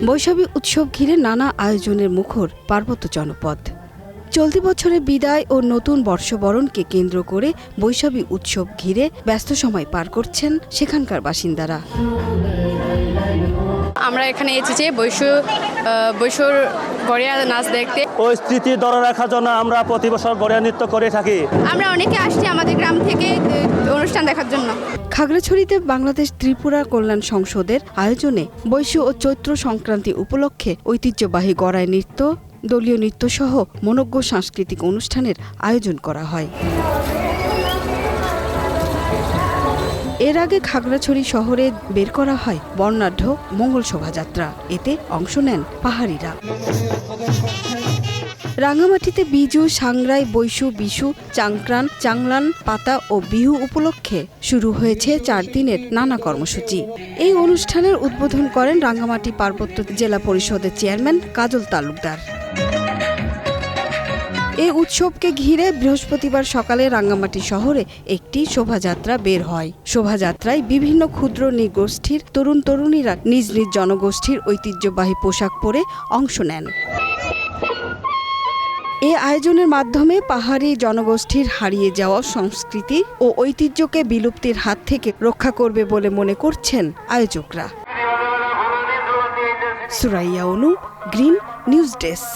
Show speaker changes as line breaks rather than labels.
বৈশাখী উৎসব ঘিরে নানা আয়োজনের মুখর পার্বত্য জনপদ। চলতি বছরের বিদায় ও নতুন বর্ষবরণকে কেন্দ্র করে বৈশাখী উৎসব ঘিরে ব্যস্ত সময় পার করছেন সেখানকার বাসিন্দারা।
আমরা এখানে এসেছি বৈশর গড়িয়া নাচ দেখতে।
ওই স্মৃতি ধরে রাখার জন্য আমরা প্রতি বছর গড়িয়া নৃত্য করে থাকি।
আমরা অনেকে আসছি আমাদের গ্রাম থেকে অনুষ্ঠান দেখার জন্য।
খাগড়াছড়িতে বাংলাদেশ ত্রিপুরা কল্যাণ সংসদের আয়োজনে বৈশ ও চৈত্র সংক্রান্তি উপলক্ষে ঐতিহ্যবাহী গড়াই নৃত্য, দলীয় নৃত্য সহ মনোজ্ঞ সাংস্কৃতিক অনুষ্ঠানের আয়োজন করা হয়। এর আগে খাগড়াছড়ি শহরে বের করা হয় বর্ণাঢ্য মঙ্গল শোভাযাত্রা। এতে অংশ নেন পাহাড়িরা। রাঙ্গামাটিতে বিজু, সাংরাই, বৈশু, বিশু, চাংক্রান, চাংলান, পাতা ও বিহু উপলক্ষে শুরু হয়েছে 4 দিনের নানা কর্মসূচি। এই অনুষ্ঠানের উদ্বোধন করেন রাঙ্গামাটি পার্বত্য জেলা পরিষদের চেয়ারম্যান কাজল তালুকদার। এই উৎসবকে ঘিরে বৃহস্পতিবার সকালে রাঙ্গামাটি শহরে একটি শোভাযাত্রা বের হয়। শোভাযাত্রায় বিভিন্ন ক্ষুদ্র নৃগোষ্ঠীর তরুণ তরুণীরা নিজ নিজ জনগোষ্ঠীর ঐতিহ্যবাহী পোশাক পরে অংশ নেন। এ আয়োজনের মাধ্যমে পাহাড়ি জনগোষ্ঠীর হারিয়ে যাওয়া সংস্কৃতি ও ঐতিহ্যকে বিলুপ্তির হাত থেকে রক্ষা করবে বলে মনে করছেন আয়োজকরা। সুরাইয়া অনু, গ্রিন নিউজ ডেস্ক।